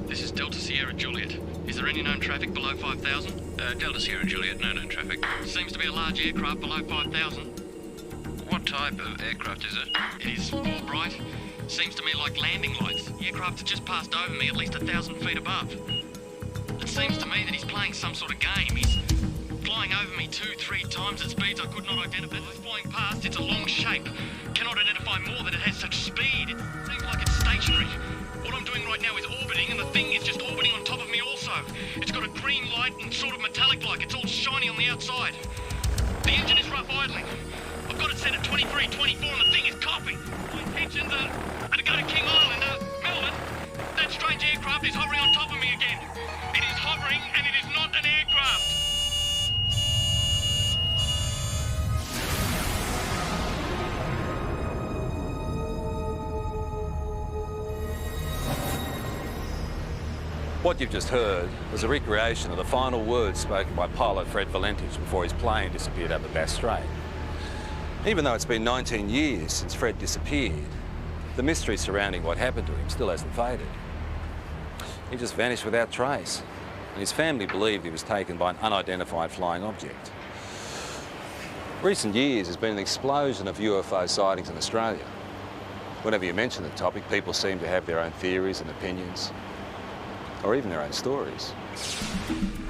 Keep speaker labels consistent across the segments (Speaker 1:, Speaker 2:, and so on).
Speaker 1: This is Delta Sierra Juliet. Is there any known traffic below 5,000?
Speaker 2: Delta Sierra Juliet, no known traffic.
Speaker 1: Seems to be a large aircraft below 5,000.
Speaker 2: What type of aircraft is it?
Speaker 1: It is Fulbright. Seems to me like landing lights. The aircraft has just passed over me at least 1,000 feet above. It seems to me that he's playing some sort of game. He's flying over me 2-3 times at speeds I could not identify. As it's flying past, it's a long shape. Cannot identify more that it has such speed. It seems like it's stationary. What I'm doing right now is orbiting, and the thing is just orbiting on top of me also. It's got a green light and sort of metallic-like. It's all shiny on the outside. The engine is rough idling. I've got it set at 23, 24, and the thing is coughing. My intentions are to go to King Island, Melbourne. That strange aircraft is hovering on top of me again. It is hovering, and it is not an aircraft.
Speaker 3: What you've just heard was a recreation of the final words spoken by pilot Fred Valentich before his plane disappeared over Bass Strait. Even though it's been 19 years since Fred disappeared, the mystery surrounding what happened to him still hasn't faded. He just vanished without trace, and his family believed he was taken by an unidentified flying object. Recent years has been an explosion of UFO sightings in Australia. Whenever you mention the topic, people seem to have their own theories and opinions, or even their own stories.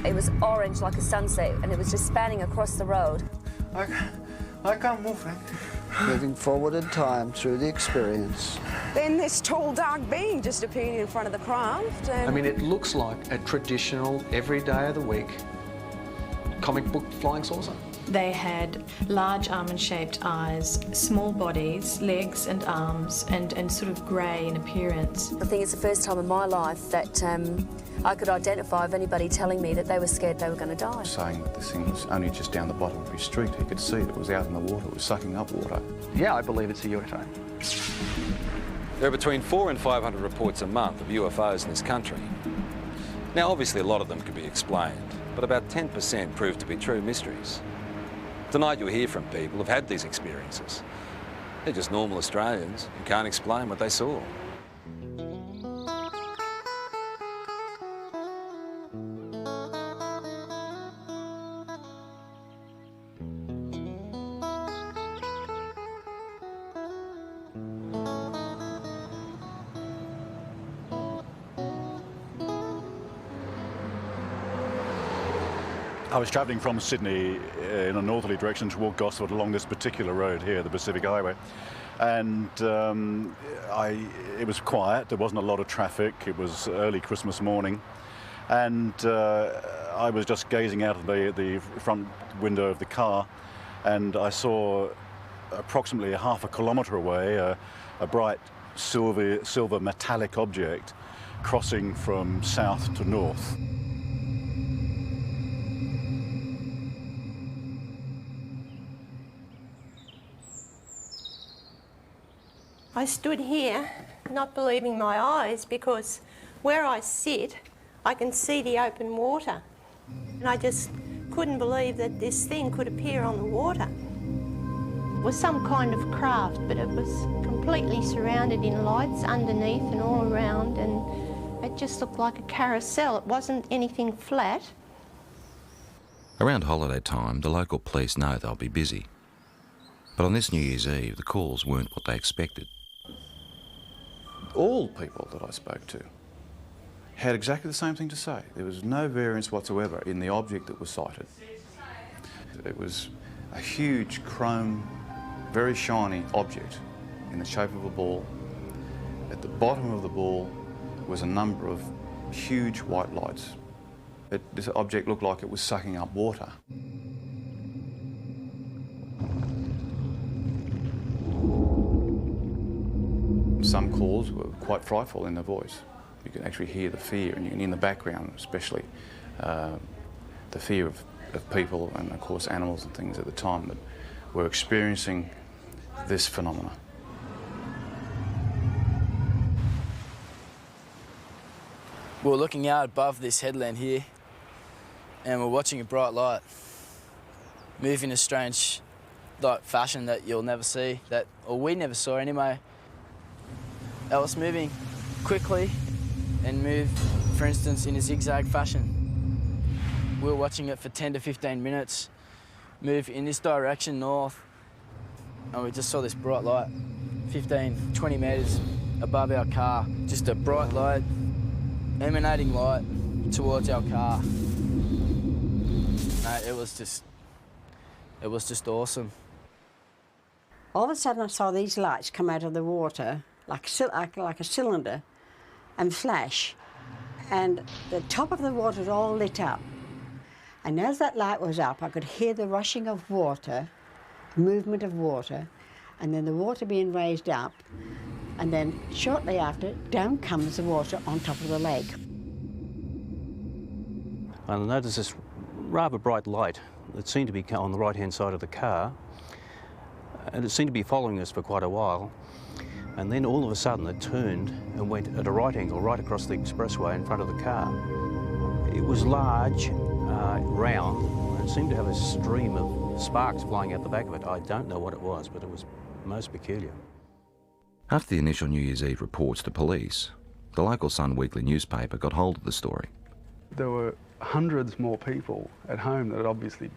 Speaker 4: It was orange like a sunset, and it was just spanning across the road.
Speaker 5: I can't move, Frank.
Speaker 6: Moving forward in time through the experience.
Speaker 7: Then this tall, dark being just appeared in front of the craft. And
Speaker 8: I mean, it looks like a traditional, every day of the week, comic book flying saucer.
Speaker 9: They had large almond-shaped eyes, small bodies, legs and arms, and sort of grey in appearance.
Speaker 4: I think it's the first time in my life that I could identify of anybody telling me that they were scared they were going to die.
Speaker 5: Saying that this thing was only just down the bottom of his street. He could see that it was out in the water, it was sucking up water.
Speaker 8: Yeah, I believe it's a UFO.
Speaker 3: There are between 400 and 500 reports a month of UFOs in this country. Now, obviously, a lot of them can be explained, but about 10% prove to be true mysteries. Tonight, you'll hear from people who've had these experiences. They're just normal Australians who can't explain what they saw.
Speaker 10: I was travelling from Sydney in a northerly direction toward Gosford along this particular road here, the Pacific Highway, and it was quiet. There wasn't a lot of traffic. It was early Christmas morning, and I was just gazing out of the front window of the car, and I saw approximately half a kilometre away a bright silver metallic object crossing from south to north.
Speaker 11: I stood here not believing my eyes because where I sit, I can see the open water. And I just couldn't believe that this thing could appear on the water. It was some kind of craft, but it was completely surrounded in lights underneath and all around, and it just looked like a carousel. It wasn't anything flat.
Speaker 12: Around holiday time, the local police know they'll be busy. But on this New Year's Eve, the calls weren't what they expected.
Speaker 5: All people that I spoke to had exactly the same thing to say. There was no variance whatsoever in the object that was sighted. It was a huge chrome, very shiny object in the shape of a ball. At the bottom of the ball was a number of huge white lights. This object looked like it was sucking up water. Some calls were quite frightful in their voice. You can actually hear the fear, and you can, in the background especially, the fear of people and, of course, animals and things at the time that were experiencing this phenomena.
Speaker 13: We're looking out above this headland here, and we're watching a bright light move in a strange fashion that you'll never see, or we never saw anyway. It was moving quickly, and move, for instance, in a zigzag fashion. We were watching it for 10 to 15 minutes, move in this direction north, and we just saw this bright light, 15, 20 metres above our car. Just a bright light, emanating light towards our car. It was just awesome.
Speaker 14: All of a sudden I saw these lights come out of the water like a cylinder and flash, and the top of the water all lit up. And as that light was up, I could hear the rushing of water, movement of water, and then the water being raised up, and then shortly after, down comes the water on top of the lake.
Speaker 15: I noticed this rather bright light that seemed to be on the right-hand side of the car, and it seemed to be following us for quite a while. And then all of a sudden it turned and went at a right angle right across the expressway in front of the car. It was large, round, and it seemed to have a stream of sparks flying out the back of it. I don't know what it was, but it was most peculiar.
Speaker 12: After the initial New Year's Eve reports to police, the local Sun weekly newspaper got hold of the story.
Speaker 16: There were hundreds more people at home that had obviously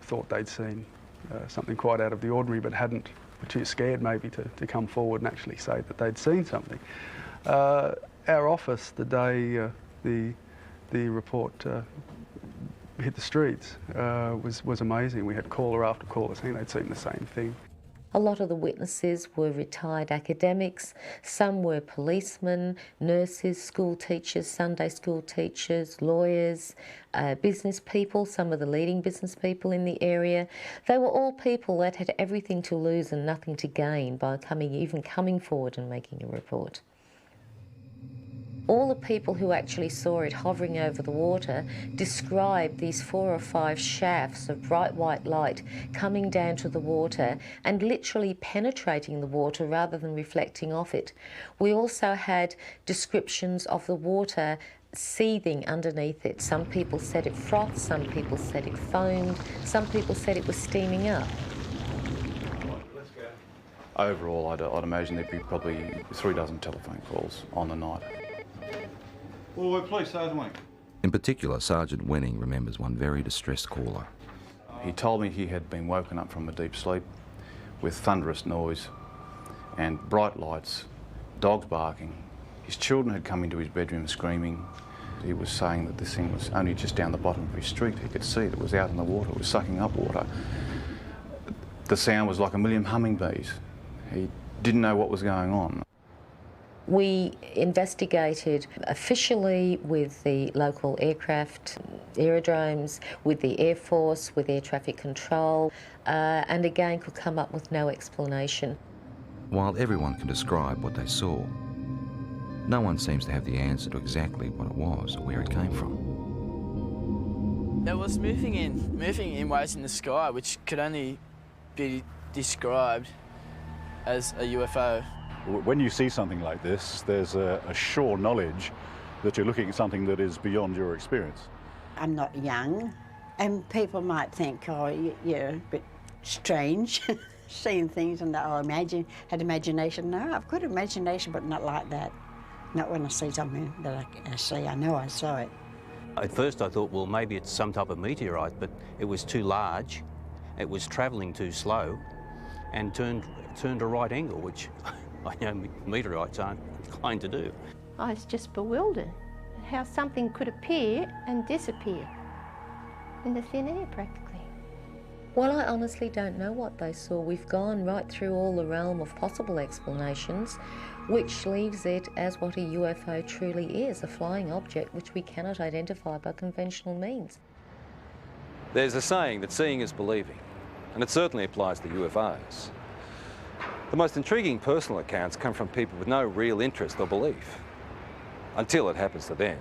Speaker 16: thought they'd seen something quite out of the ordinary, but were too scared maybe to come forward and actually say that they'd seen something. Our office, the day the report hit the streets, was amazing. We had caller after caller saying they'd seen the same thing.
Speaker 17: A lot of the witnesses were retired academics, some were policemen, nurses, school teachers, Sunday school teachers, lawyers, business people, some of the leading business people in the area. They were all people that had everything to lose and nothing to gain by even coming forward and making a report. All the people who actually saw it hovering over the water described these 4 or 5 shafts of bright white light coming down to the water and literally penetrating the water rather than reflecting off it. We also had descriptions of the water seething underneath it. Some people said it frothed, some people said it foamed, some people said it was steaming up.
Speaker 5: Overall, I'd imagine there'd be probably 3 dozen telephone calls on the night.
Speaker 10: Well, police, Sergeant Wenning.
Speaker 12: In particular, Sergeant Wenning remembers one very distressed caller.
Speaker 5: He told me he had been woken up from a deep sleep with thunderous noise and bright lights, dogs barking. His children had come into his bedroom screaming. He was saying that this thing was only just down the bottom of his street. He could see it was out in the water, it was sucking up water. The sound was like a million hummingbees. He didn't know what was going on.
Speaker 17: We investigated officially with the local aircraft, aerodromes, with the Air Force, with air traffic control, and again could come up with no explanation.
Speaker 12: While everyone can describe what they saw, no one seems to have the answer to exactly what it was or where it came from.
Speaker 13: There was moving in waves in the sky which could only be described as a UFO.
Speaker 10: When you see something like this, there's a sure knowledge that you're looking at something that is beyond your experience.
Speaker 14: I'm not young, and people might think, oh, you're a bit strange, seeing things and had imagination. No, I've got imagination, but not like that. Not when I see something that I see. I know I saw it.
Speaker 15: At first I thought, well, maybe it's some type of meteorite, but it was too large, it was travelling too slow, and turned a right angle, which I know meteorites aren't inclined to do.
Speaker 11: I was just bewildered at how something could appear and disappear in the thin air practically.
Speaker 17: Well, I honestly don't know what they saw. We've gone right through all the realm of possible explanations, which leaves it as what a UFO truly is, a flying object which we cannot identify by conventional means.
Speaker 3: There's a saying that seeing is believing, and it certainly applies to UFOs. The most intriguing personal accounts come from people with no real interest or belief, until it happens to them.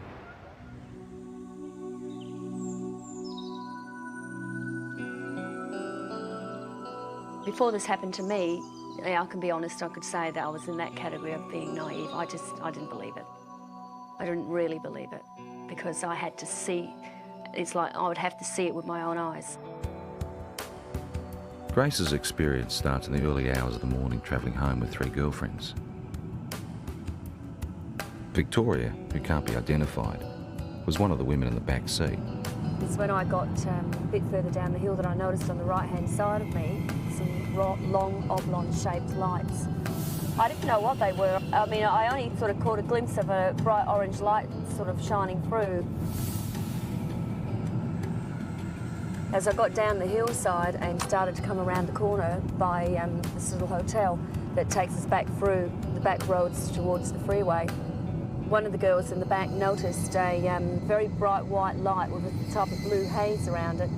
Speaker 4: Before this happened to me, I can be honest, I could say that I was in that category of being naive. I didn't believe it. I didn't really believe it, because I had to see, it's like I would have to see it with my own eyes.
Speaker 12: Grace's experience starts in the early hours of the morning travelling home with 3 girlfriends. Victoria, who can't be identified, was one of the women in the back seat.
Speaker 4: It's when I got a bit further down the hill that I noticed on the right-hand side of me some long oblong-shaped lights. I didn't know what they were. I mean, I only sort of caught a glimpse of a bright orange light sort of shining through. As I got down the hillside and started to come around the corner by this little hotel that takes us back through the back roads towards the freeway, one of the girls in the back noticed a very bright white light with a type of blue haze around it.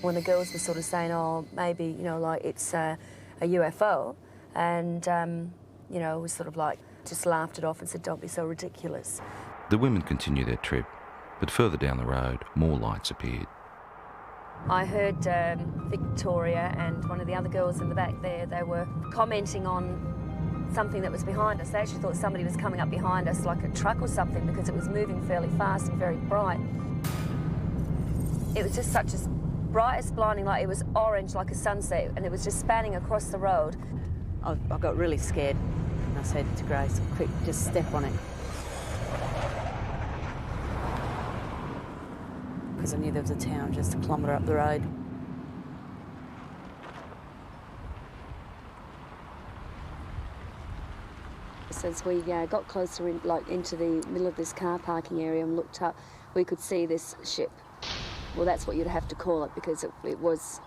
Speaker 4: When the girls were sort of saying, oh, maybe, you know, like it's a UFO, and, you know, was sort of like just laughed it off and said, don't be so ridiculous.
Speaker 12: The women continued their trip, but further down the road, more lights appeared.
Speaker 4: I heard Victoria and one of the other girls in the back there, they were commenting on something that was behind us. They actually thought somebody was coming up behind us, like a truck or something, because it was moving fairly fast and very bright. It was just such a bright as blinding light. It was orange like a sunset, and it was just spanning across the road.
Speaker 18: I got really scared, and I said to Grace, quick, just step on it. Because I knew there was a town just a kilometre up the road.
Speaker 4: As we got closer into the middle of this car parking area and looked up, we could see this ship. Well, that's what you'd have to call it, because it was,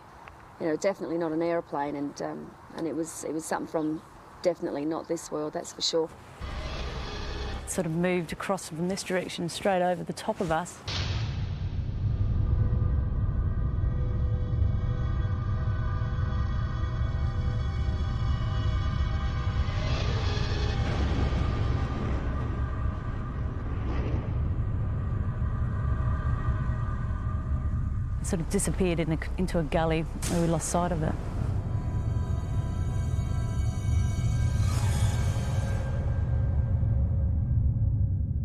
Speaker 4: you know, definitely not an aeroplane, and it was something from definitely not this world, that's for sure.
Speaker 18: It sort of moved across from this direction straight over the top of us. Sort of disappeared into a gully where we lost sight of it.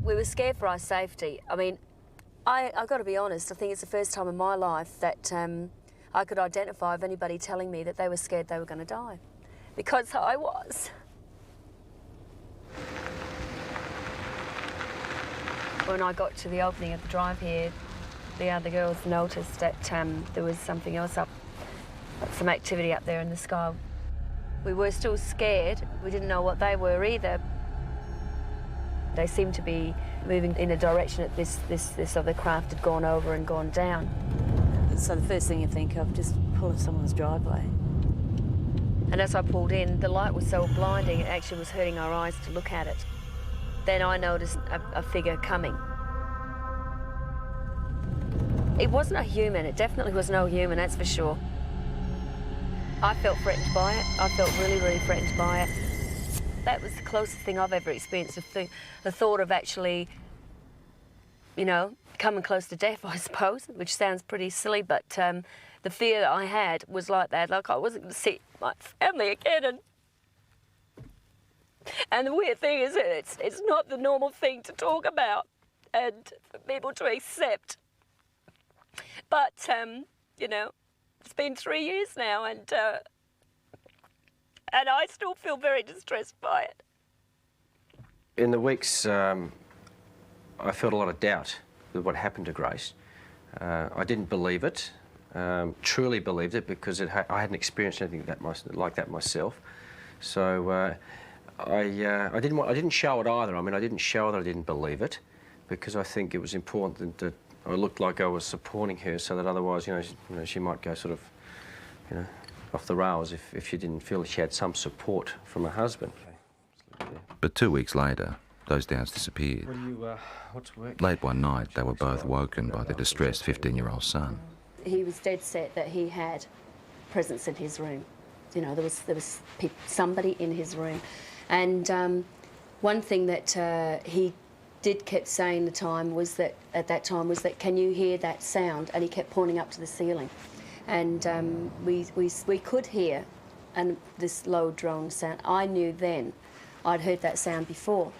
Speaker 4: We were scared for our safety. I mean, I've got to be honest, I think it's the first time in my life that I could identify of anybody telling me that they were scared they were going to die. Because I was. When I got to the opening of the drive here, the other girls noticed that there was something else up, some activity up there in the sky. We were still scared. We didn't know what they were either. They seemed to be moving in a direction that this other craft had gone over and gone down.
Speaker 18: So the first thing you think of, just pull someone's driveway.
Speaker 4: And as I pulled in, the light was so blinding, it actually was hurting our eyes to look at it. Then I noticed a figure coming. It wasn't a human, it definitely was no human, that's for sure. I felt threatened by it. I felt really, really threatened by it. That was the closest thing I've ever experienced, the thought of actually, you know, coming close to death, I suppose, which sounds pretty silly, but the fear that I had was like that, like I wasn't going to see my family again. And the weird thing is that it's not the normal thing to talk about and for people to accept. But, you know, it's been 3 years now, and I still feel very distressed by it.
Speaker 19: In the weeks, I felt a lot of doubt with what happened to Grace. I didn't believe it, truly believed it, because I hadn't experienced anything like that myself. So I didn't show it either. I mean, I didn't show that I didn't believe it, because I think it was important that I looked like I was supporting her, so that otherwise, you know, she might go sort of, you know, off the rails if she didn't feel she had some support from her husband.
Speaker 12: But 2 weeks later, those doubts disappeared.
Speaker 19: What's work?
Speaker 12: Late one night, they were both woken by their distressed 15-year-old son.
Speaker 4: He was dead set that he had presence in his room. You know, there was somebody in his room. And one thing that he kept saying at that time was that, can you hear that sound? And he kept pointing up to the ceiling. And we could hear this low drone sound. I knew then I'd heard that sound before.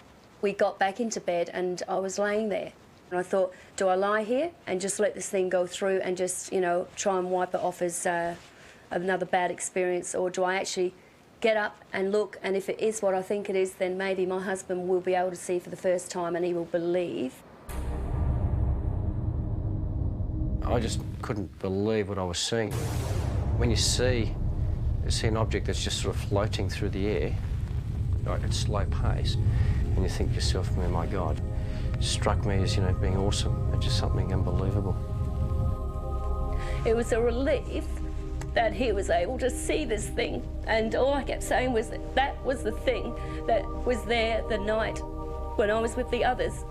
Speaker 4: We got back into bed and I was laying there. And I thought, do I lie here and just let this thing go through and just, you know, try and wipe it off as another bad experience, or do I actually get up and look, and if it is what I think it is, then maybe my husband will be able to see for the first time and he will believe.
Speaker 19: I just couldn't believe what I was seeing. When you see an object that's just sort of floating through the air, like at slow pace, and you think to yourself, oh my God, it struck me as, you know, being awesome. It's just something unbelievable.
Speaker 4: It was a relief that he was able to see this thing, and all I kept saying was that was the thing that was there the night when I was with the others.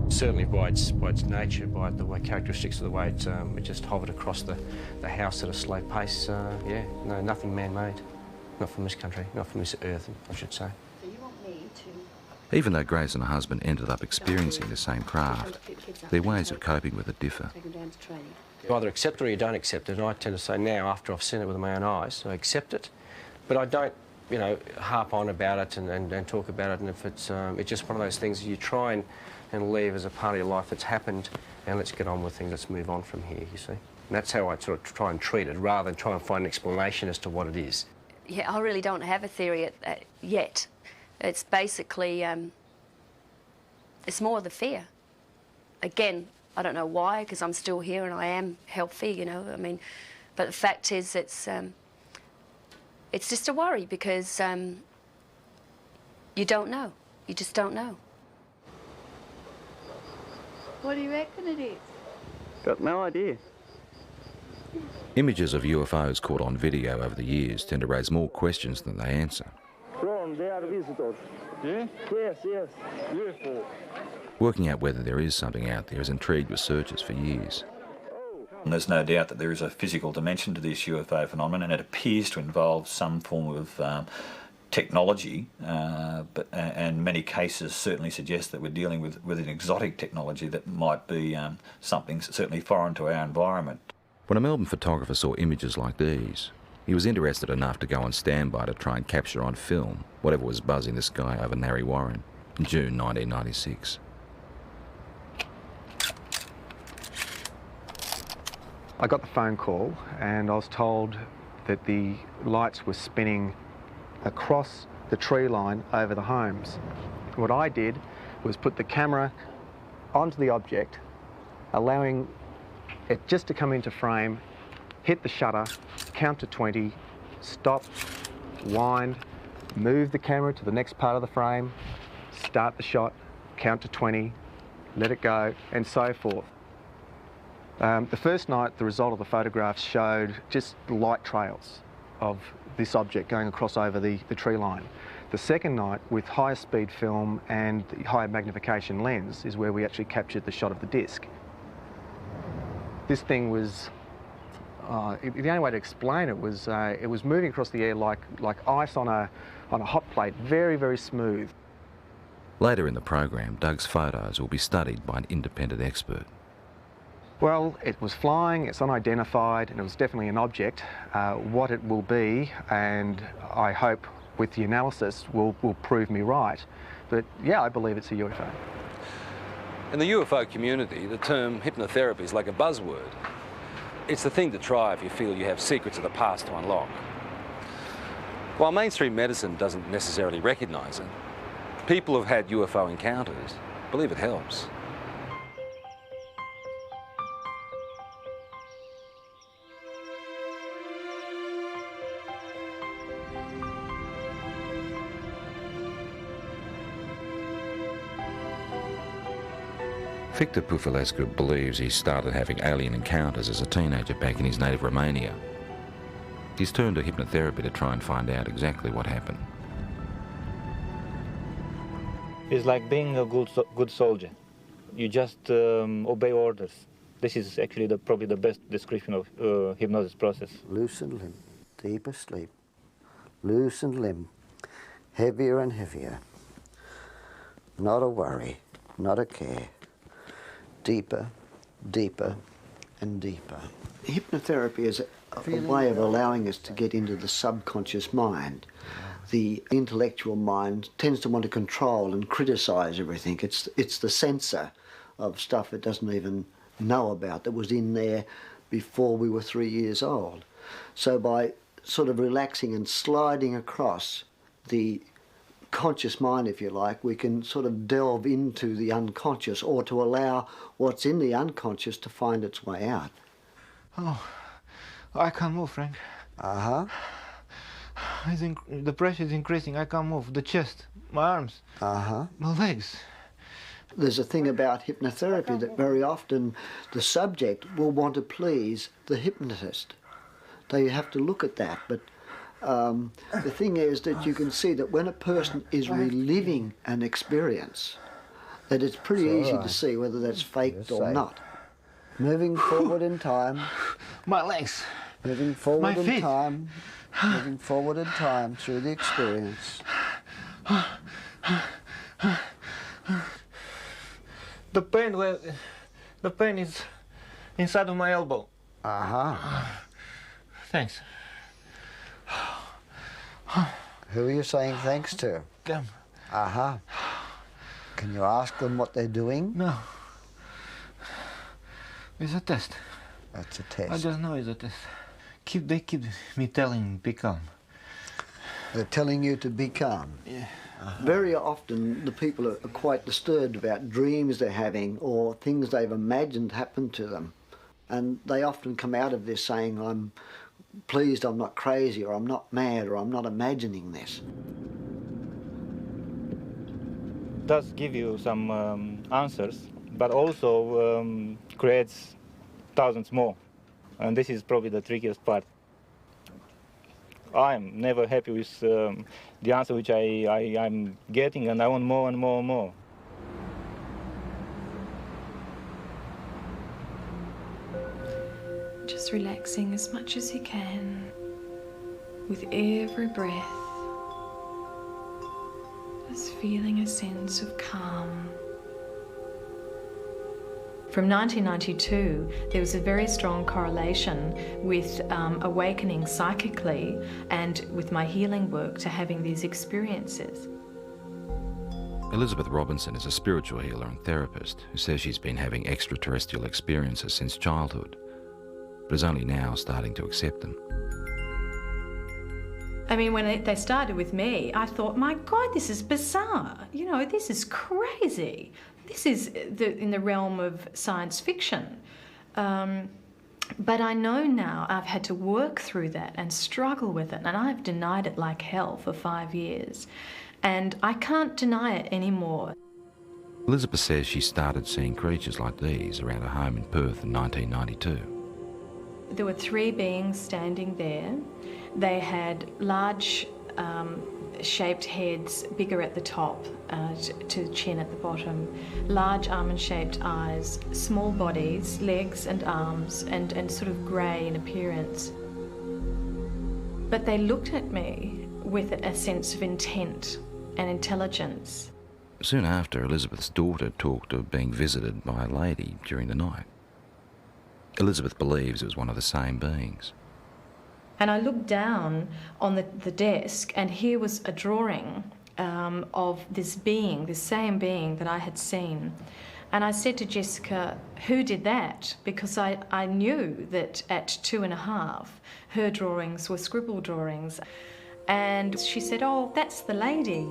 Speaker 19: Certainly by its nature, by the way characteristics of the way it just hovered across the house at a slow pace. Yeah, no, nothing man-made. Not from this country, not from this earth, I should say.
Speaker 12: Even though Grace and her husband ended up experiencing the same craft, their ways of coping with it differ.
Speaker 19: You either accept it or you don't accept it, and I tend to say now, after I've seen it with my own eyes, I accept it, but I don't, you know, harp on about it and talk about it, and if it's just one of those things you try and leave as a part of your life that's happened, and let's get on with things, let's move on from here, you see. And that's how I sort of try and treat it, rather than try and find an explanation as to what it is.
Speaker 4: Yeah, I really don't have a theory yet. It's basically, it's more the fear. Again, I don't know why, because I'm still here and I am healthy, you know, I mean, but the fact is it's just a worry because you don't know. You just don't know.
Speaker 20: What do you reckon it is?
Speaker 21: Got no idea.
Speaker 12: Images of UFOs caught on video over the years tend to raise more questions than they answer.
Speaker 21: Ron, they are visitors. Yeah? Yes, yes. UFO.
Speaker 12: Working out whether there is something out there has intrigued researchers for years.
Speaker 22: And there's no doubt that there is a physical dimension to this UFO phenomenon, and it appears to involve some form of technology, and many cases certainly suggest that we're dealing with an exotic technology that might be something certainly foreign to our environment.
Speaker 12: When a Melbourne photographer saw images like these, he was interested enough to go on standby to try and capture on film whatever was buzzing the sky over Narre Warren in June 1996.
Speaker 8: I got the phone call and I was told that the lights were spinning across the tree line over the homes. What I did was put the camera onto the object, allowing it just to come into frame, hit the shutter, count to 20, stop, wind, move the camera to the next part of the frame, start the shot, count to 20, let it go, and so forth. The first night, the result of the photographs showed just light trails of this object going across over the tree line. The second night, with higher speed film and the higher magnification lens, is where we actually captured the shot of the disc. This thing was, the only way to explain it was moving across the air like ice on a hot plate, very, very smooth.
Speaker 12: Later in the program, Doug's photos will be studied by an independent expert.
Speaker 8: Well, it was flying, it's unidentified, and it was definitely an object. What it will be, and I hope with the analysis will prove me right. But yeah, I believe it's a UFO.
Speaker 3: In the UFO community, the term hypnotherapy is like a buzzword. It's the thing to try if you feel you have secrets of the past to unlock. While mainstream medicine doesn't necessarily recognise it, people who've had UFO encounters believe it helps.
Speaker 12: Victor Pufulescu believes he started having alien encounters as a teenager back in his native Romania. He's turned to hypnotherapy to try and find out exactly what happened.
Speaker 21: It's like being a good soldier. You just obey orders. This is actually probably the best description of hypnosis process.
Speaker 6: Loosen limb, deeper sleep. Loosen limb, heavier and heavier. Not a worry, not a care. Deeper, deeper, and deeper. Hypnotherapy is a way of allowing us to get into the subconscious mind. The intellectual mind tends to want to control and criticise everything. It's the censor of stuff it doesn't even know about that was in there before we were 3 years old. So by sort of relaxing and sliding across the conscious mind, if you like, we can sort of delve into the unconscious, or to allow what's in the unconscious to find its way out.
Speaker 21: Oh, I can't move, Frank.
Speaker 6: Uh-huh.
Speaker 21: The pressure is increasing. I can't move. The chest, my arms,
Speaker 6: uh-huh,
Speaker 21: my legs.
Speaker 6: There's a thing about hypnotherapy that very often the subject will want to please the hypnotist. They have to look at that, but the thing is that you can see that when a person is reliving an experience, that it's pretty easy to see whether that's faked or not. Moving forward in time.
Speaker 21: My legs.
Speaker 6: Moving forward
Speaker 21: my feet.
Speaker 6: in time. Moving forward in time through the experience.
Speaker 21: The pain is inside of my elbow.
Speaker 6: Uh-huh.
Speaker 21: Thanks.
Speaker 6: Who are you saying thanks to?
Speaker 21: Them.
Speaker 6: Uh-huh. Can you ask them what they're doing?
Speaker 21: No. It's a test.
Speaker 6: That's a test.
Speaker 21: I just know it's a test. They keep me telling be calm.
Speaker 6: They're telling you to be calm?
Speaker 21: Yeah.
Speaker 6: Uh-huh. Very often the people are quite disturbed about dreams they're having or things they've imagined happen to them. And they often come out of this saying, I'm pleased I'm not crazy, or I'm not mad, or I'm not imagining this.
Speaker 21: It does give you some answers, but also creates thousands more. And this is probably the trickiest part. I'm never happy with the answer which I'm getting, and I want more and more and more.
Speaker 9: Just relaxing as much as you can with every breath. Just feeling a sense of calm. From 1992, there was a very strong correlation with awakening psychically and with my healing work to having these experiences.
Speaker 12: Elizabeth Robinson is a spiritual healer and therapist who says she's been having extraterrestrial experiences since childhood, but is only now starting to accept them.
Speaker 9: I mean, when they started with me, I thought, my God, this is bizarre. You know, this is crazy. This is in the realm of science fiction. But I know now I've had to work through that and struggle with it, and I've denied it like hell for 5 years. And I can't deny it anymore.
Speaker 12: Elizabeth says she started seeing creatures like these around her home in Perth in 1992.
Speaker 9: There were 3 beings standing there. They had large shaped heads, bigger at the top to the chin at the bottom, large almond-shaped eyes, small bodies, legs and arms, and sort of grey in appearance. But they looked at me with a sense of intent and intelligence.
Speaker 12: Soon after, Elizabeth's daughter talked of being visited by a lady during the night. Elizabeth believes it was one of the same beings.
Speaker 9: And I looked down on the desk, and here was a drawing of this being, this same being that I had seen. And I said to Jessica, who did that? Because I knew that at 2.5, her drawings were scribble drawings. And she said, oh, that's the lady.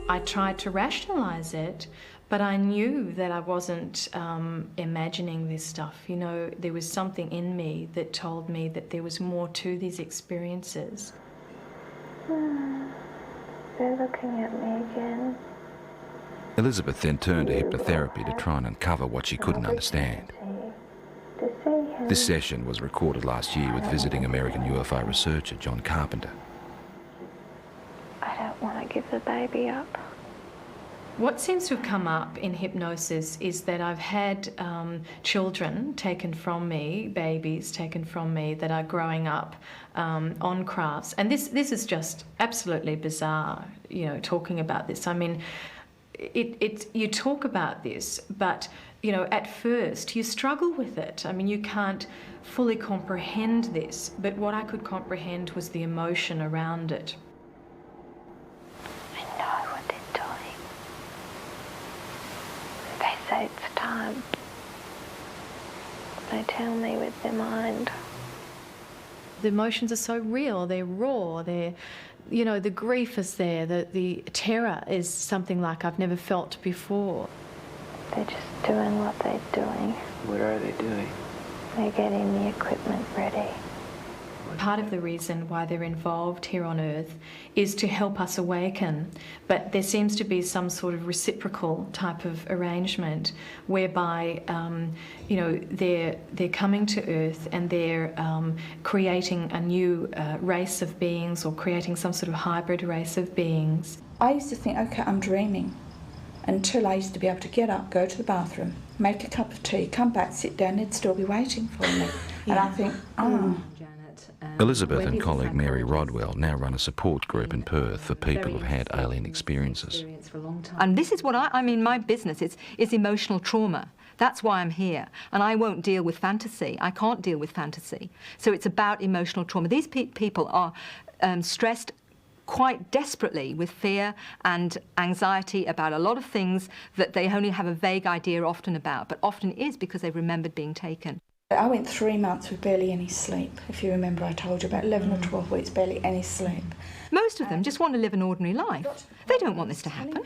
Speaker 9: I tried to rationalise it, but I knew that I wasn't imagining this stuff. You know, there was something in me that told me that there was more to these experiences.
Speaker 20: They're looking at me again.
Speaker 12: Elizabeth then turned to hypnotherapy to try and uncover what she couldn't understand. This session was recorded last year with visiting American UFO researcher John Carpenter.
Speaker 20: I don't want to give the baby up.
Speaker 9: What seems to have come up in hypnosis is that I've had children taken from me, babies taken from me that are growing up on crafts. And this is just absolutely bizarre, you know, talking about this. I mean, you talk about this, but, you know, at first you struggle with it. I mean, you can't fully comprehend this, but what I could comprehend was the emotion around it.
Speaker 20: I know what they're doing. They say it's time. they tell me with their mind.
Speaker 9: The emotions are so real, they're raw, they're, you know, the grief is there, the terror is something like I've never felt before.
Speaker 20: They're just doing what they're doing.
Speaker 19: What are they doing?
Speaker 20: They're getting the equipment ready.
Speaker 9: Part of the reason why they're involved here on Earth is to help us awaken, but there seems to be some sort of reciprocal type of arrangement whereby, you know, they're coming to Earth and they're creating a new race of beings, or creating some sort of hybrid race of beings.
Speaker 1: I used to think, okay, I'm dreaming, until I used to be able to get up, go to the bathroom, make a cup of tea, come back, sit down, they'd still be waiting for me. And I think, oh.
Speaker 12: Elizabeth and colleague Mary Rodwell now run a support group in Perth for people who've had alien experiences.
Speaker 2: And this is what I mean, my business is emotional trauma. That's why I'm here. And I won't deal with fantasy. I can't deal with fantasy. So it's about emotional trauma. These people are stressed quite desperately with fear and anxiety about a lot of things that they only have a vague idea often about, but often is because they've remembered being taken.
Speaker 1: I went 3 months with barely any sleep. If you remember, I told you about 11 or 12 weeks, barely any sleep.
Speaker 2: Most of them just want to live an ordinary life. They don't want this to happen.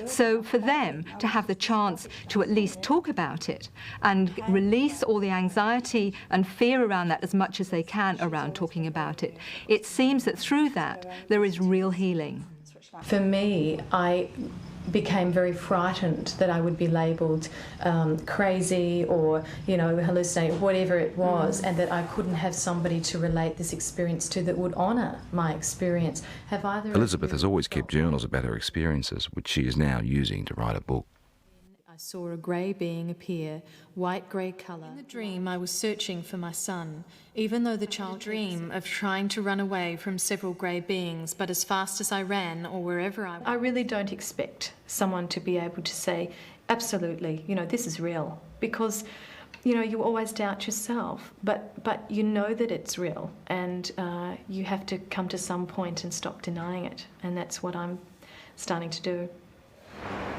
Speaker 2: So for them to have the chance to at least talk about it and release all the anxiety and fear around that as much as they can around talking about it, it seems that through that there is real healing.
Speaker 9: For me, I became very frightened that I would be labelled crazy or, you know, hallucinating, whatever it was, and that I couldn't have somebody to relate this experience to that would honour my experience. Have either
Speaker 12: Elizabeth has always kept journals about her experiences, which she is now using to write a book.
Speaker 9: I saw a grey being appear, white-grey colour. In the dream, I was searching for my son, even though the child dream of trying to run away from several grey beings, but as fast as I ran or wherever I really don't expect someone to be able to say, absolutely, you know, this is real, because, you know, you always doubt yourself, but you know that it's real, and you have to come to some point and stop denying it, and that's what I'm starting to do.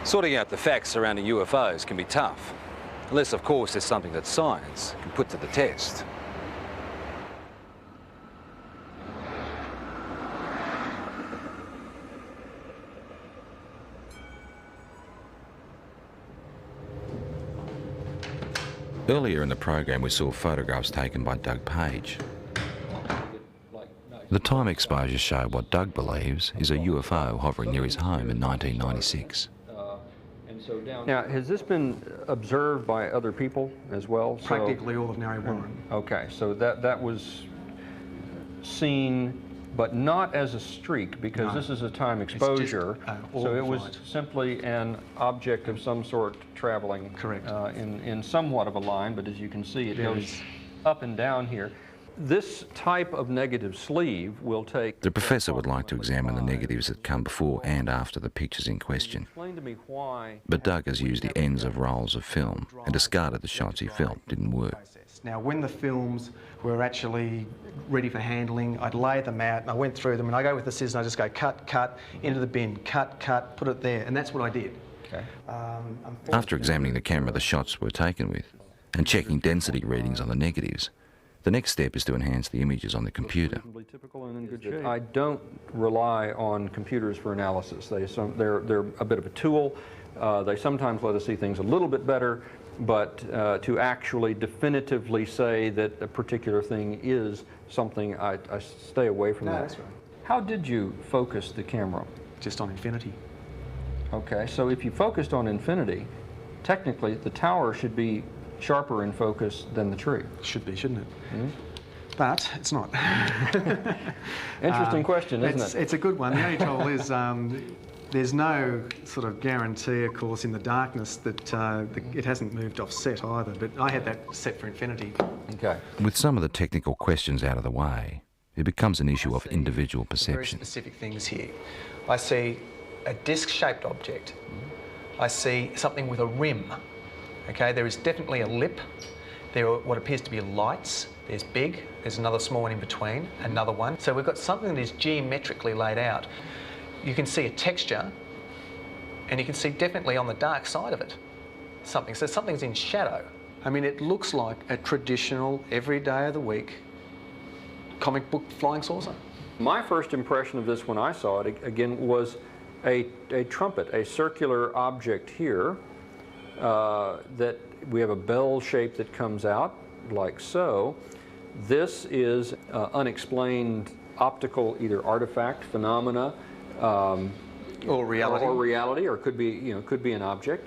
Speaker 3: Sorting out the facts surrounding UFOs can be tough, unless of course there's something that science can put to the test.
Speaker 12: Earlier in the program we saw photographs taken by Doug Page. The time exposures show what Doug believes is a UFO hovering near his home in 1996.
Speaker 23: Now, has this been observed by other people as well?
Speaker 8: Practically all of Narre Warren.
Speaker 23: Okay, so that was seen, but not as a streak, because
Speaker 8: No.
Speaker 23: this is a time exposure. So it was simply an object of some sort traveling.
Speaker 8: Correct.
Speaker 23: In somewhat of a line, but as you can see, it goes up and down here. This type of negative sleeve will take...
Speaker 12: The professor would like to examine the negatives that come before and after the pictures in question.
Speaker 23: Explain to me why...
Speaker 12: But Doug has used the ends of rolls of film and discarded the shots he felt didn't work.
Speaker 8: Now, when the films were actually ready for handling, I'd lay them out and I went through them, and I go with the scissors and I just go cut, cut, into the bin, cut, cut, put it there, and that's what I did.
Speaker 23: Okay.
Speaker 12: After examining the camera the shots were taken with and checking density readings on the negatives, the next step is to enhance the images on the computer.
Speaker 23: Typical and in good shape. I don't rely on computers for analysis. They're a bit of a tool. They sometimes let us see things a little bit better, but to actually definitively say that a particular thing is something, I stay away from that.
Speaker 8: That's right.
Speaker 23: How did you focus the camera?
Speaker 8: Just on infinity.
Speaker 23: Okay, so if you focused on infinity, technically the tower should be sharper in focus than the tree.
Speaker 8: Should be, shouldn't it?
Speaker 23: Mm-hmm.
Speaker 8: But it's not.
Speaker 23: Interesting question, isn't it?
Speaker 8: It's a good one. The only trouble is there's no sort of guarantee, of course, in the darkness that it hasn't moved off set either, but I had that set for infinity.
Speaker 23: Okay.
Speaker 12: With some of the technical questions out of the way, it becomes an issue of individual perception.
Speaker 8: Very specific things here. I see a disc-shaped object. I see something with a rim. Okay, there is definitely a lip. There are what appears to be lights. There's big, there's another small one in between, another one. So we've got something that is geometrically laid out. You can see a texture, and you can see definitely on the dark side of it something. So something's in shadow. I mean, it looks like a traditional, every day of the week, comic book flying saucer.
Speaker 23: My first impression of this when I saw it, again, was a trumpet, a circular object here that we have a bell shape that comes out like so. This is unexplained optical either artifact, phenomena,
Speaker 8: or reality,
Speaker 23: or could be, could be an object,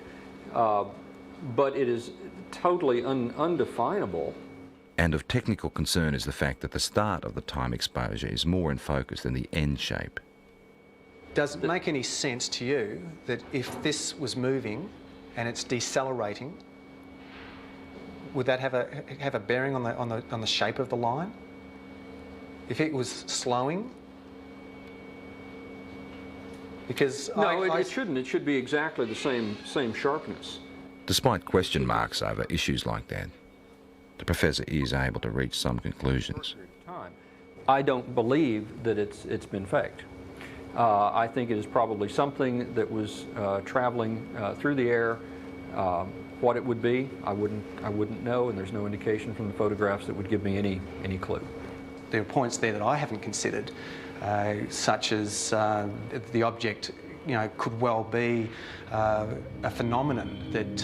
Speaker 23: but it is totally undefinable.
Speaker 12: And of technical concern is the fact that the start of the time exposure is more in focus than the end shape.
Speaker 8: Does it make any sense to you that if this was moving and it's decelerating, would that have a bearing on the shape of the line? If it was slowing? Because
Speaker 23: no, it shouldn't. It should be exactly the same sharpness.
Speaker 12: Despite question marks over issues like that, the professor is able to reach some conclusions.
Speaker 23: I don't believe that it's been faked. I think it is probably something that was traveling through the air. What it would be, I wouldn't know, and there's no indication from the photographs that would give me any clue.
Speaker 8: There are points there that I haven't considered, such as the object, could well be a phenomenon that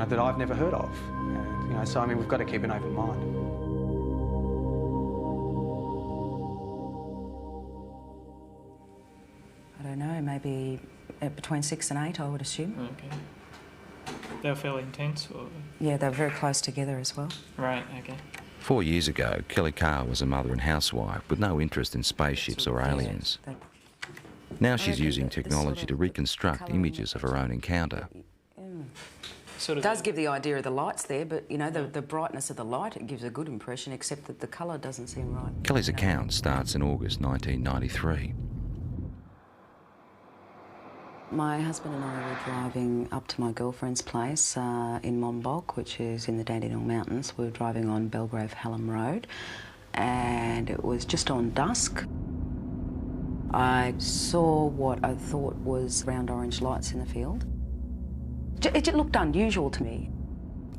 Speaker 8: that I've never heard of. So I mean, we've got to keep an open mind.
Speaker 5: I don't know, maybe between 6 and 8, I would assume.
Speaker 7: Okay. They were fairly intense, or?
Speaker 5: Yeah, they were very close together as well.
Speaker 7: Right, okay.
Speaker 12: 4 years ago, Kelly Carr was a mother and housewife with no interest in spaceships or aliens. Now she's using technology to reconstruct images of her own encounter.
Speaker 5: It does give the idea of the lights there, but the brightness of the light, it gives a good impression, except that the colour doesn't seem right.
Speaker 12: Kelly's account starts in August 1993.
Speaker 5: My husband and I were driving up to my girlfriend's place in Monbulk, which is in the Dandenong Mountains. We were driving on Belgrave-Hallam Road, and it was just on dusk. I saw what I thought was round orange lights in the field. It looked unusual to me.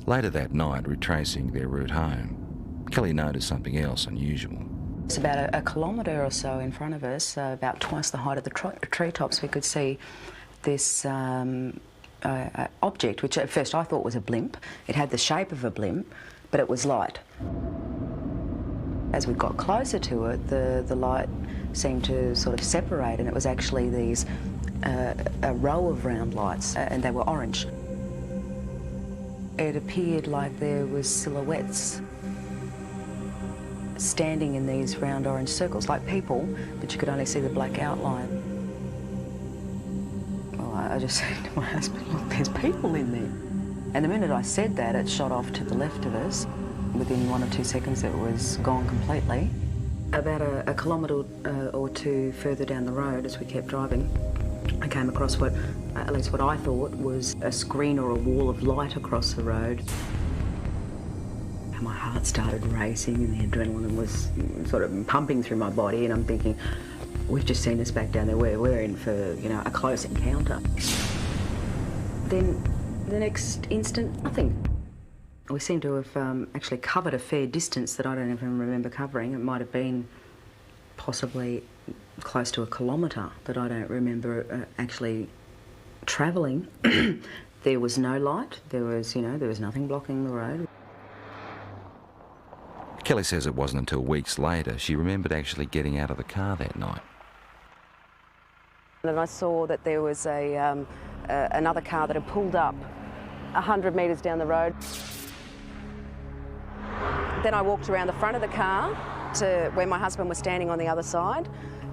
Speaker 12: Later that night, retracing their route home, Kelly noticed something else unusual.
Speaker 5: It's about a kilometre or so in front of us, about twice the height of the treetops. We could see this object, which at first I thought was a blimp. It had the shape of a blimp, but it was light. As we got closer to it, the light seemed to sort of separate, and it was actually these a row of round lights, and they were orange. It appeared like there was silhouettes standing in these round orange circles, like people, but you could only see the black outline. Well, I just said to my husband, look, there's people in there. And the minute I said that, it shot off to the left of us. Within 1 or 2 seconds, it was gone completely. About a kilometre or two further down the road, as we kept driving, I came across at least what I thought was a screen or a wall of light across the road. And my heart started racing and the adrenaline was sort of pumping through my body, and I'm thinking, we've just seen us back down there, we're in for, a close encounter. Then the next instant, nothing. We seem to have actually covered a fair distance that I don't even remember covering. It might have been possibly close to a kilometre that I don't remember actually travelling. There was no light. There was nothing blocking the road.
Speaker 12: Kelly says it wasn't until weeks later she remembered actually getting out of the car that night.
Speaker 5: And I saw that there was another car that had pulled up 100 metres down the road. Then I walked around the front of the car to where my husband was standing on the other side,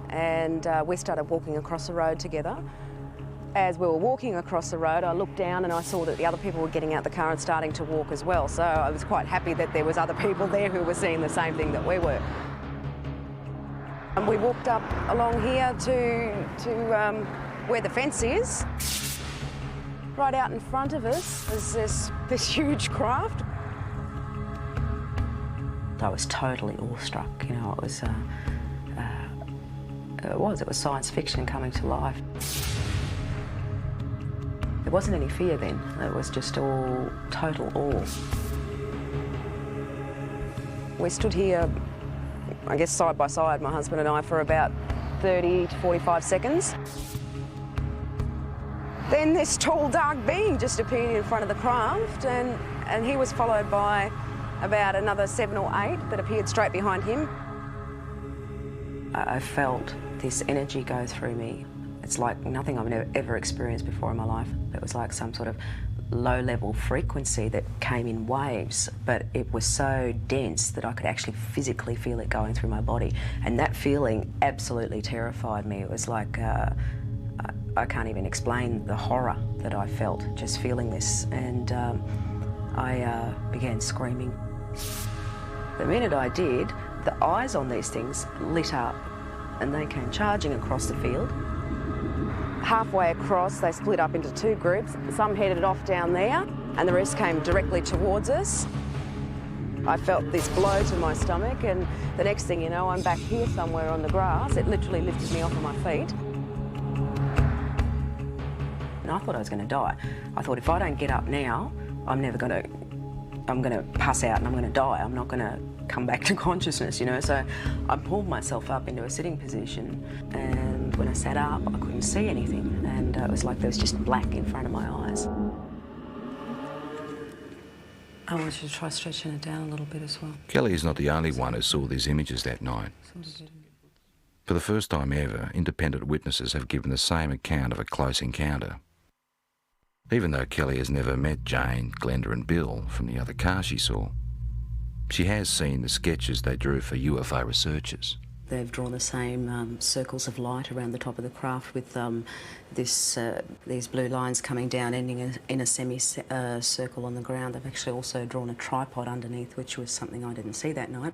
Speaker 5: and we started walking across the road together. As we were walking across the road, I looked down and I saw that the other people were getting out the car and starting to walk as well. So I was quite happy that there was other people there who were seeing the same thing that we were. And we walked up along here to where the fence is. Right out in front of us is this huge craft. I was totally awestruck, it was science fiction coming to life. There wasn't any fear then, it was just all total awe. We stood here, I guess side by side, my husband and I, for about 30 to 45 seconds. Then this tall, dark being just appeared in front of the craft, and he was followed by about another 7 or 8 that appeared straight behind him. I felt this energy go through me. It's like nothing I've ever experienced before in my life. It was like some sort of low-level frequency that came in waves, but it was so dense that I could actually physically feel it going through my body. And that feeling absolutely terrified me. It was like, I can't even explain the horror that I felt just feeling this. And I began screaming. The minute I did, the eyes on these things lit up and they came charging across the field. Halfway across, they split up into 2 groups. Some headed off down there, and the rest came directly towards us. I felt this blow to my stomach, and the next thing you know, I'm back here somewhere on the grass. It literally lifted me off of my feet. And I thought I was going to die. I thought if I don't get up now, I'm going to pass out and I'm going to die. I'm not going to come back to consciousness, you know. So I pulled myself up into a sitting position, and when I sat up, I couldn't see anything, and it was like there was just black in front of my eyes. I want you to try stretching it down a little bit as well.
Speaker 12: Kelly is not the only one who saw these images that night. For the first time ever, independent witnesses have given the same account of a close encounter. Even though Kelly has never met Jane, Glenda and Bill from the other car she saw, she has seen the sketches they drew for UFO researchers.
Speaker 5: They've drawn the same circles of light around the top of the craft with these blue lines coming down, ending in a semicircle on the ground. They've actually also drawn a tripod underneath, which was something I didn't see that night.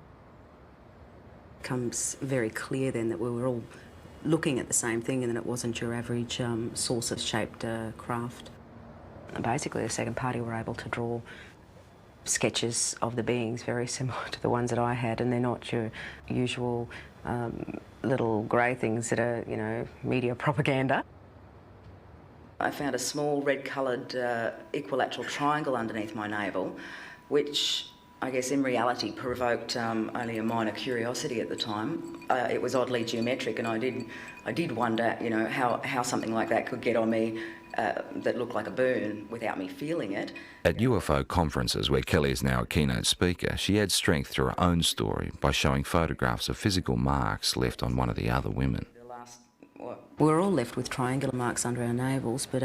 Speaker 5: It becomes very clear then that we were all looking at the same thing and that it wasn't your average saucer-shaped craft. And basically, the second party were able to draw sketches of the beings very similar to the ones that I had, and they're not your usual little grey things that are, you know, media propaganda. I found a small red-coloured equilateral triangle underneath my navel, which I guess in reality provoked only a minor curiosity at the time. It was oddly geometric, and I did wonder, you know, how something like that could get on me that looked like a burn without me feeling it.
Speaker 12: At UFO conferences, where Kelly is now a keynote speaker, she adds strength to her own story by showing photographs of physical marks left on one of the other women.
Speaker 5: We were all left with triangular marks under our navels, but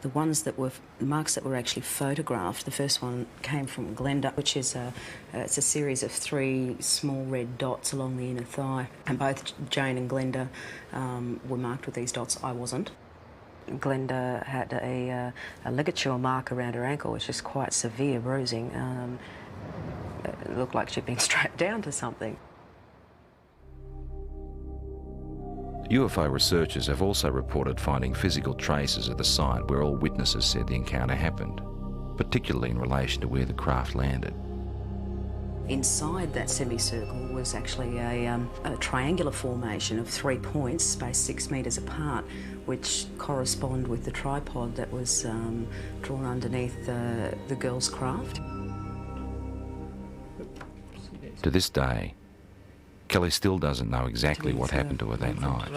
Speaker 5: the ones that were marks that were actually photographed, the first one came from Glenda, which is it's a series of 3 small red dots along the inner thigh, and both Jane and Glenda were marked with these dots. I wasn't. Glenda had a ligature mark around her ankle, which is quite severe bruising. It looked like she'd been strapped down to something.
Speaker 12: UFO researchers have also reported finding physical traces of the site where all witnesses said the encounter happened, particularly in relation to where the craft landed.
Speaker 5: Inside that semicircle was actually a triangular formation of 3 points spaced 6 metres apart, which correspond with the tripod that was drawn underneath the girl's craft.
Speaker 12: To this day, Kelly still doesn't know exactly what happened to her that night.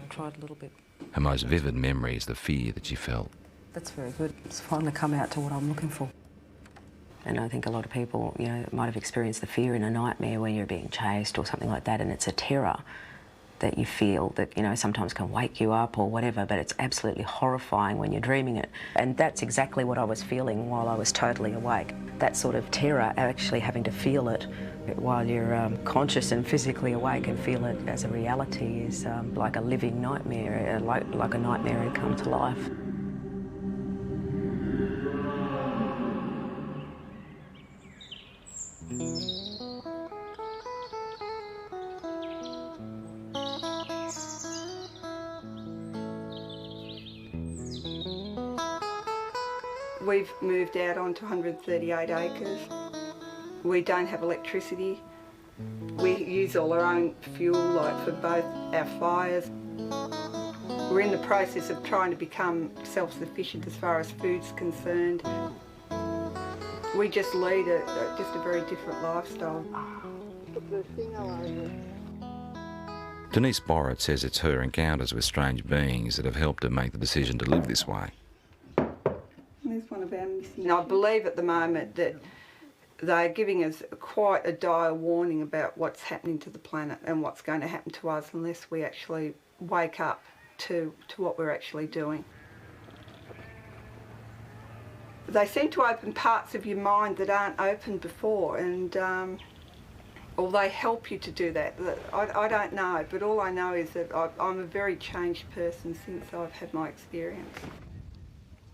Speaker 5: Tried a little bit.
Speaker 12: Her most vivid memory is the fear that she felt.
Speaker 5: That's very good. It's finally come out to what I'm looking for. And I think a lot of people, you know, might have experienced the fear in a nightmare where you're being chased or something like that, and it's a terror that you feel that, you know, sometimes can wake you up or whatever, but it's absolutely horrifying when you're dreaming it. And that's exactly what I was feeling while I was totally awake. That sort of terror, actually having to feel it while you're conscious and physically awake and feel it as a reality, is like a living nightmare, like a nightmare had come to life.
Speaker 10: We've moved out onto 138 acres. We don't have electricity. We use all our own fuel, like for both our fires. We're in the process of trying to become self-sufficient as far as food's concerned. We just lead just a very different lifestyle. put the thing all over it.
Speaker 12: Denise Borrett says it's her encounters with strange beings that have helped her make the decision to live this way.
Speaker 10: There's one of our missing. I believe at the moment that they're giving us quite a dire warning about what's happening to the planet and what's going to happen to us unless we actually wake up to what we're actually doing. They seem to open parts of your mind that aren't open before, and or they help you to do that. I don't know, but all I know is that I'm a very changed person since I've had my experience.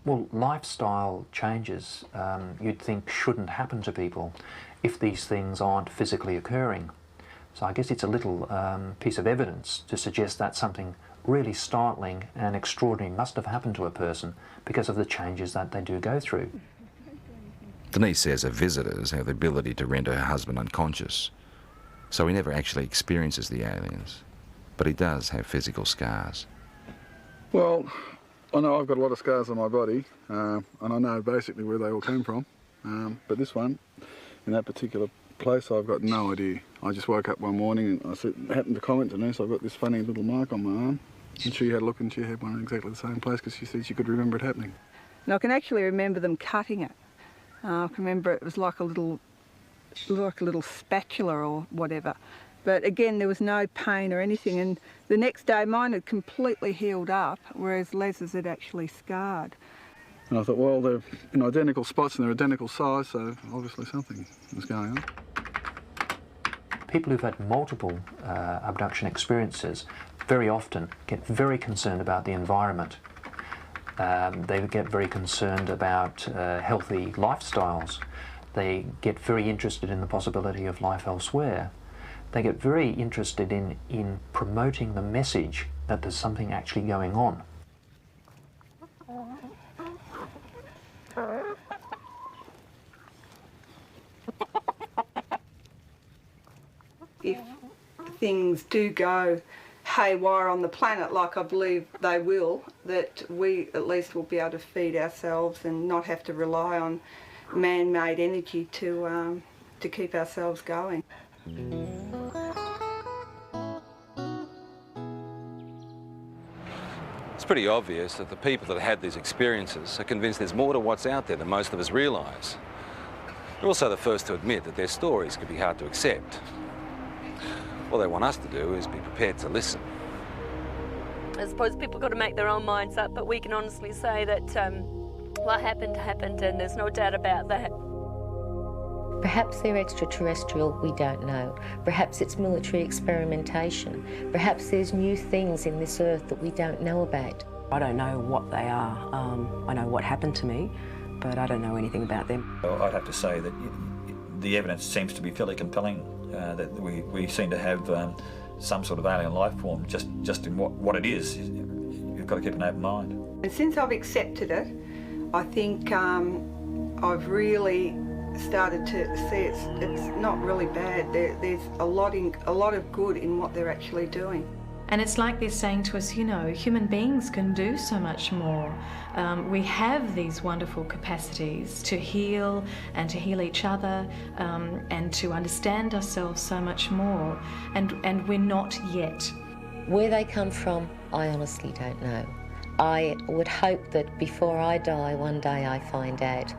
Speaker 13: Well, lifestyle changes you'd think shouldn't happen to people if these things aren't physically occurring. So I guess it's a little piece of evidence to suggest that something really startling and extraordinary must have happened to a person because of the changes that they do go through.
Speaker 12: Denise says her visitors have the ability to render her husband unconscious, so he never actually experiences the aliens, but he does have physical scars.
Speaker 14: Well, I know I've got a lot of scars on my body, and I know basically where they all came from, but this one, in that particular place, I've got no idea. I just woke up one morning and I happened to comment to Denise, I've got this funny little mark on my arm, and she had a look and she had one in exactly the same place because she said she could remember it happening.
Speaker 10: And I can actually remember them cutting it. I can remember it was like a little spatula or whatever. But again, there was no pain or anything, and the next day mine had completely healed up, whereas Les's had actually scarred.
Speaker 14: And I thought, well, they're in identical spots and they're identical size, so obviously something was going on.
Speaker 13: People who've had multiple abduction experiences very often get very concerned about the environment. They get very concerned about healthy lifestyles. They get very interested in the possibility of life elsewhere. They get very interested in promoting the message that there's something actually going on.
Speaker 10: If things do go haywire on the planet, like I believe they will, that we at least will be able to feed ourselves and not have to rely on man-made energy to keep ourselves going.
Speaker 3: It's pretty obvious that the people that had these experiences are convinced there's more to what's out there than most of us realise. They're also the first to admit that their stories could be hard to accept. All they want us to do is be prepared to listen.
Speaker 4: I suppose people got to make their own minds up, but we can honestly say that what happened, happened, and there's no doubt about that.
Speaker 17: Perhaps they're extraterrestrial, we don't know. Perhaps it's military experimentation. Perhaps there's new things in this earth that we don't know about.
Speaker 5: I don't know what they are. I know what happened to me, but I don't know anything about them.
Speaker 22: Well, I'd have to say that the evidence seems to be fairly compelling, that we seem to have some sort of alien life form just in what it is. You've got to keep an open mind.
Speaker 10: And since I've accepted it, I think I've really started to see it's not really bad. There's a lot of good in what they're actually doing.
Speaker 9: And it's like they're saying to us, you know, human beings can do so much more. We have these wonderful capacities to heal and to heal each other and to understand ourselves so much more. And we're not yet.
Speaker 17: Where they come from, I honestly don't know. I would hope that before I die, one day I find out.